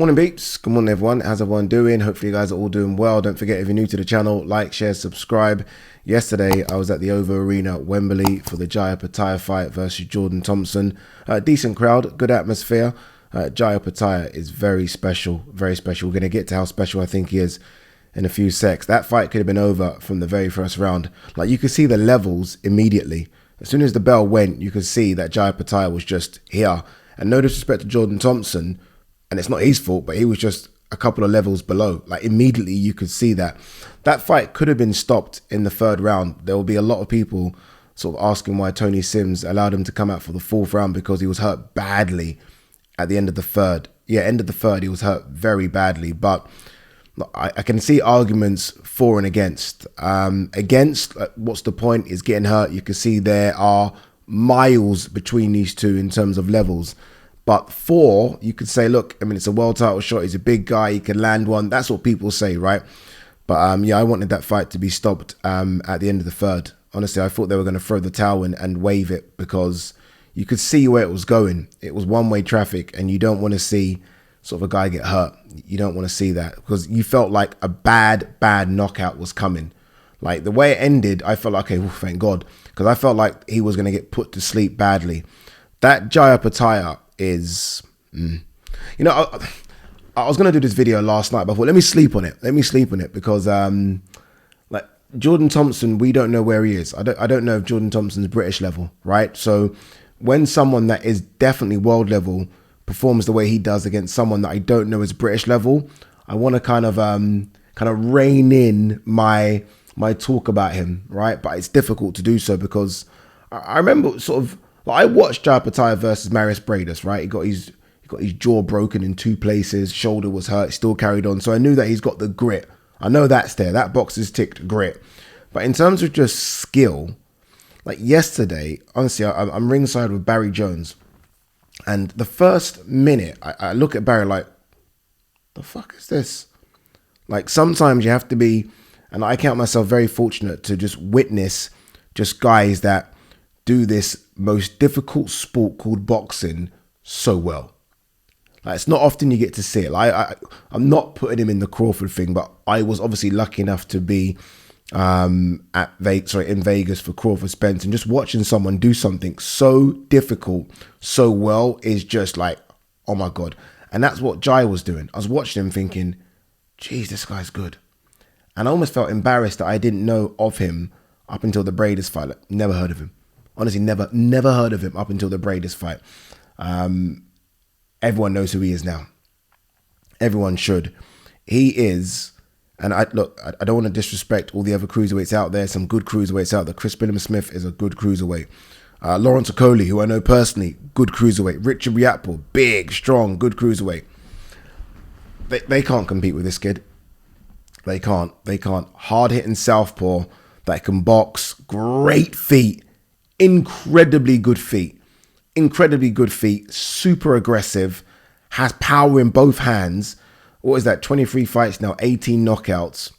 Morning beeps, good morning everyone, how's everyone doing? Hopefully you guys are all doing well. Don't forget, if you're new to the channel, like, share, subscribe. Yesterday I was at the OVO Arena at Wembley for the Opetaia fight versus Jordan Thompson. Decent crowd, good atmosphere. Opetaia is very special, very special. We're going to get to how special I think he is in a few secs. That fight could have been over from the very first round. Like, you could see the levels immediately. As soon as the bell went, you could see that Opetaia was just here. And no disrespect to Jordan Thompson, and it's not his fault, but he was just a couple of levels below. Like, immediately you could see that. That fight could have been stopped in the third round. There will be a lot of people sort of asking why Tony Sims allowed him to come out for the fourth round, because he was hurt badly at the end of the third. Yeah, end of the third, he was hurt very badly. But I can see arguments for and against. What's the point? Is getting hurt. You can see there are miles between these two in terms of levels. But for, you could say, look, I mean, it's a world title shot. He's a big guy. He can land one. That's what people say, right? But yeah, I wanted that fight to be stopped at the end of the third. Honestly, I thought they were going to throw the towel in and wave it, because you could see where it was going. It was one-way traffic, and you don't want to see sort of a guy get hurt. You don't want to see that, because you felt like a bad knockout was coming. Like, the way it ended, I felt like, okay, well, thank God, because I felt like he was going to get put to sleep badly. That Opetaia is, you know, I was going to do this video last night, but I thought, let me sleep on it. Because like, Jordan Thompson, we don't know where he is. I don't know if Jordan Thompson's British level, right? So when someone that is definitely world level performs the way he does against someone that I don't know is British level, I want to kind of rein in my talk about him, right? But it's difficult to do so, because I remember sort of, like, I watched Opetaia versus Marius Bradus, right? He got his jaw broken in two places, shoulder was hurt, still carried on. So I knew that he's got the grit. I know that's there. That box is ticked, grit. But in terms of just skill, like yesterday, honestly, I'm ringside with Barry Jones. And the first minute, I look at Barry like, the fuck is this? Like, sometimes you have to be, and I count myself very fortunate to just witness just guys that do this most difficult sport called boxing so well. Like, it's not often you get to see it. Like, I'm not putting him in the Crawford thing, but I was obviously lucky enough to be in Vegas for Crawford Spence, and just watching someone do something so difficult so well is just like, oh my God. And that's what Jai was doing. I was watching him thinking, geez, this guy's good. And I almost felt embarrassed that I didn't know of him up until the Bradus fight. Like, never heard of him. Honestly, never heard of him up until the Bradus fight. Everyone knows who he is now. Everyone should. He is, and I don't want to disrespect all the other cruiserweights out there. Some good cruiserweights out there. Chris Billam-Smith is a good cruiserweight. Lawrence Okoli, who I know personally, good cruiserweight. Richard Riakpo, big, strong, good cruiserweight. They can't compete with this kid. They can't. Hard-hitting southpaw that can box, great feet, incredibly good feet, super aggressive, has power in both hands. What is that? 23 fights now, 18 knockouts,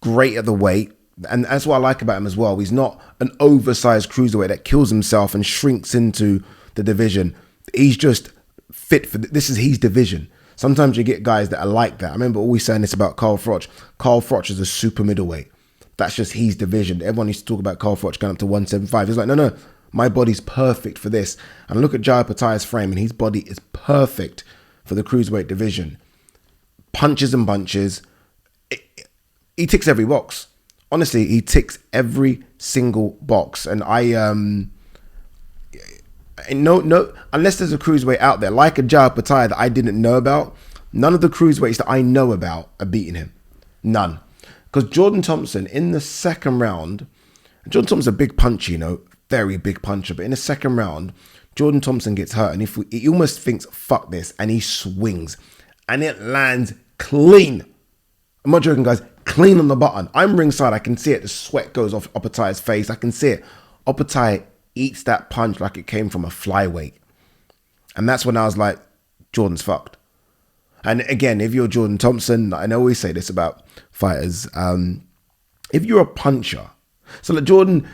great at the weight. And that's what I like about him as well. He's not an oversized cruiserweight that kills himself and shrinks into the division. He's just fit for this. Is his division. Sometimes you get guys that are like that. I remember always saying this about Carl Froch. Carl Froch is a super middleweight. That's just his division. Everyone used to talk about Carl Froch going up to 175. He's like, no, my body's perfect for this. And I look at Opetaia's frame, and his body is perfect for the cruiserweight division. Punches and bunches. He ticks every box. Honestly, he ticks every single box. And no, unless there's a cruiserweight out there like a Opetaia that I didn't know about, none of the cruiserweights that I know about are beating him. None. Because Jordan Thompson, in the second round, Jordan Thompson's a big puncher, you know, very big puncher. But in the second round, Jordan Thompson gets hurt, and he almost thinks, fuck this, and he swings. And it lands clean. I'm not joking, guys. Clean on the button. I'm ringside. I can see it. The sweat goes off Opetaia's face. I can see it. Opetaia eats that punch like it came from a flyweight. And that's when I was like, Jordan's fucked. And again, if you're Jordan Thompson, and I always say this about fighters, if you're a puncher, so like Jordan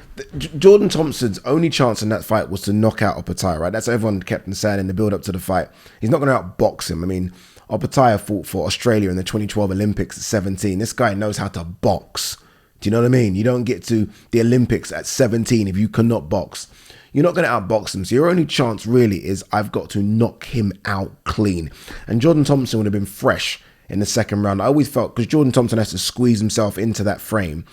Thompson's only chance in that fight was to knock out Opetaia, right? That's what everyone kept on saying in the build up to the fight. He's not going to outbox him. I mean, Opetaia fought for Australia in the 2012 Olympics at 17. This guy knows how to box. Do you know what I mean? You don't get to the Olympics at 17 if you cannot box. You're not going to outbox him. So your only chance really is I've got to knock him out clean. And Jordan Thompson would have been fresh in the second round. I always felt, because Jordan Thompson has to squeeze himself into that frame.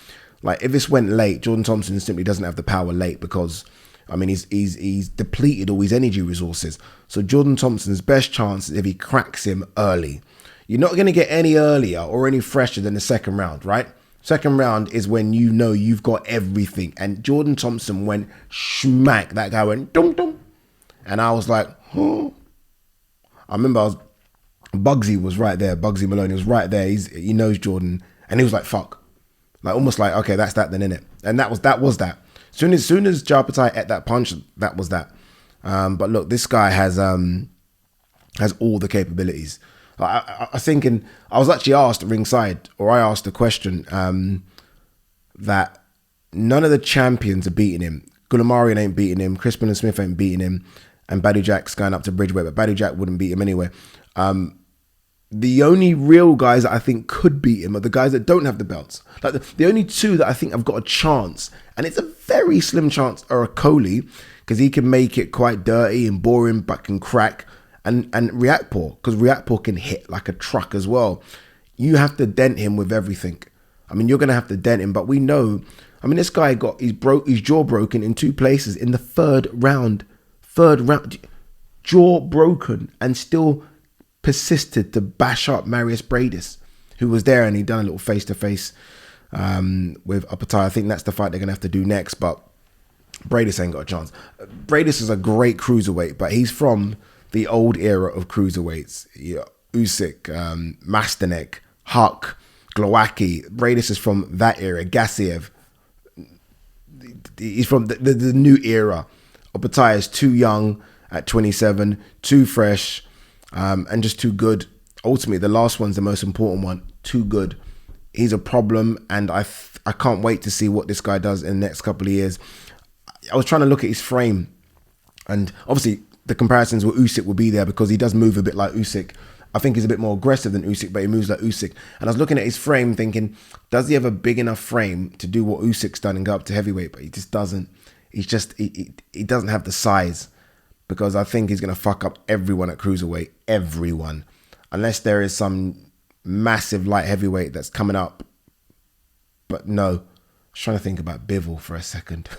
Like if this went late, Jordan Thompson simply doesn't have the power late because, I mean, he's depleted all his energy resources. So Jordan Thompson's best chance is if he cracks him early. You're not going to get any earlier or any fresher than the second round, right? Second round is when you know you've got everything. And Jordan Thompson went smack. That guy went dum dum. And I was like, oh. I remember Bugsy was right there. Bugsy Maloney was right there. He knows Jordan. And he was like, fuck. Like almost like, okay, that's that then, innit? And that was that. Soon as Opetaia ate that punch, that was that. But look, this guy has all the capabilities. I was actually asked ringside, or I asked a question that none of the champions are beating him. Goulamarian ain't beating him. Crispin and Smith ain't beating him. And Badou Jack's going up to Bridgeweight, but Badou Jack wouldn't beat him anyway. The only real guys that I think could beat him are the guys that don't have the belts. Like the only two that I think have got a chance, and it's a very slim chance, are a Coley, because he can make it quite dirty and boring, but can crack. And Riakporhe, because Riakporhe can hit like a truck as well. You have to dent him with everything. I mean, you're going to have to dent him, but we know, I mean, this guy got his jaw broken in 2 places in the third round, jaw broken, and still persisted to bash up Marius Bradis, who was there, and he done a little face-to-face with Opetaia. I think that's the fight they're going to have to do next, but Bradis ain't got a chance. Bradis is a great cruiserweight, but he's from the old era of cruiserweights. Yeah, Usyk, Mastanek, Huck, Glowacki. Bradis is from that era. Gassiev. He's from the new era. Opetaia is too young at 27, too fresh, and just too good. Ultimately, the last one's the most important one. Too good. He's a problem, and I can't wait to see what this guy does in the next couple of years. I was trying to look at his frame, and obviously the comparisons with Usyk will be there because he does move a bit like Usyk. I think he's a bit more aggressive than Usyk, but he moves like Usyk. And I was looking at his frame thinking, does he have a big enough frame to do what Usyk's done and go up to heavyweight? But he just doesn't. He's just, he doesn't have the size, because I think he's going to fuck up everyone at cruiserweight. Everyone. Unless there is some massive light heavyweight that's coming up. But no. I was trying to think about Bivol for a second.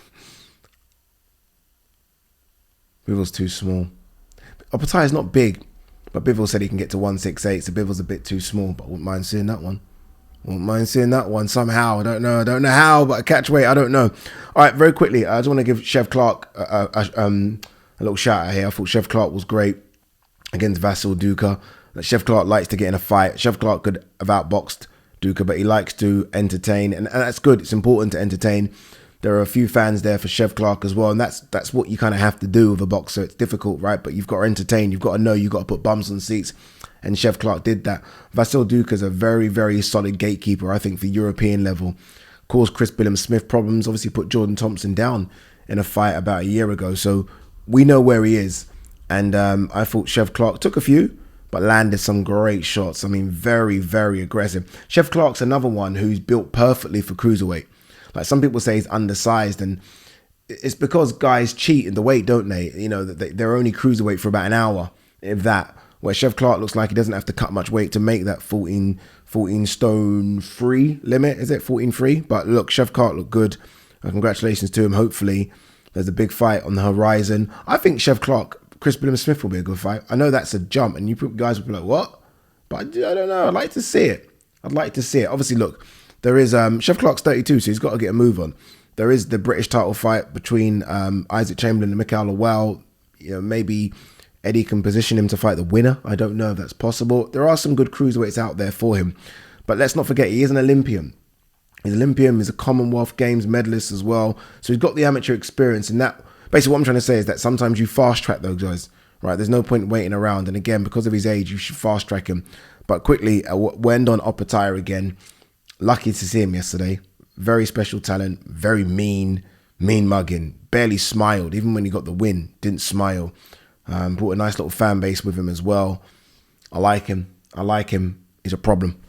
Bivol's too small. Opetaia is not big, but Bivol said he can get to 168, so Bivol's a bit too small, but I wouldn't mind seeing that one. Somehow. I don't know how, but a catch weight, I don't know. All right, very quickly, I just want to give Chev Clark a little shout out here. I thought Chev Clark was great against Vasyl Duka. Chev Clark likes to get in a fight. Chev Clark could have outboxed Duka, but he likes to entertain, and that's good. It's important to entertain. There are a few fans there for Chev Clark as well, and that's what you kind of have to do with a boxer. It's difficult, right? But you've got to entertain. You've got to know. You've got to put bums on seats, and Chev Clark did that. Vasyl Duka is a very, very solid gatekeeper, I think, for European level. Caused Chris Billam-Smith problems. Obviously put Jordan Thompson down in a fight about a year ago. So we know where he is. And I thought Chev Clark took a few, but landed some great shots. I mean, very, very aggressive. Chev Clark's another one who's built perfectly for cruiserweight. Like some people say he's undersized, and it's because guys cheat in the weight, don't they? You know, they're only cruiserweight for about an hour, if that. Where Chev Clark looks like he doesn't have to cut much weight to make that 14 stone free limit. Is it 14 free? But look, Chev Clark looked good. Congratulations to him. Hopefully there's a big fight on the horizon. I think Chev Clark, Chris Billam-Smith will be a good fight. I know that's a jump, and you guys will be like, what? But I don't know. I'd like to see it. Obviously, look, there is Chev Clark's 32, so he's got to get a move on. There is the British title fight between Isaac Chamberlain and Mikael Lawal. You know, maybe Eddie can position him to fight the winner. I don't know if that's possible. There are some good cruiserweights out there for him. But let's not forget, he is an Olympian. He's an Olympian, he's a Commonwealth Games medalist as well. So he's got the amateur experience. And that, basically what I'm trying to say is that sometimes you fast track those guys, right? There's no point waiting around. And again, because of his age, you should fast track him. But quickly, we'll end on Opetaia again. Lucky to see him yesterday. Very special talent, very mean mugging. Barely smiled, even when he got the win, didn't smile. Brought a nice little fan base with him as well. I like him. I like him. He's a problem.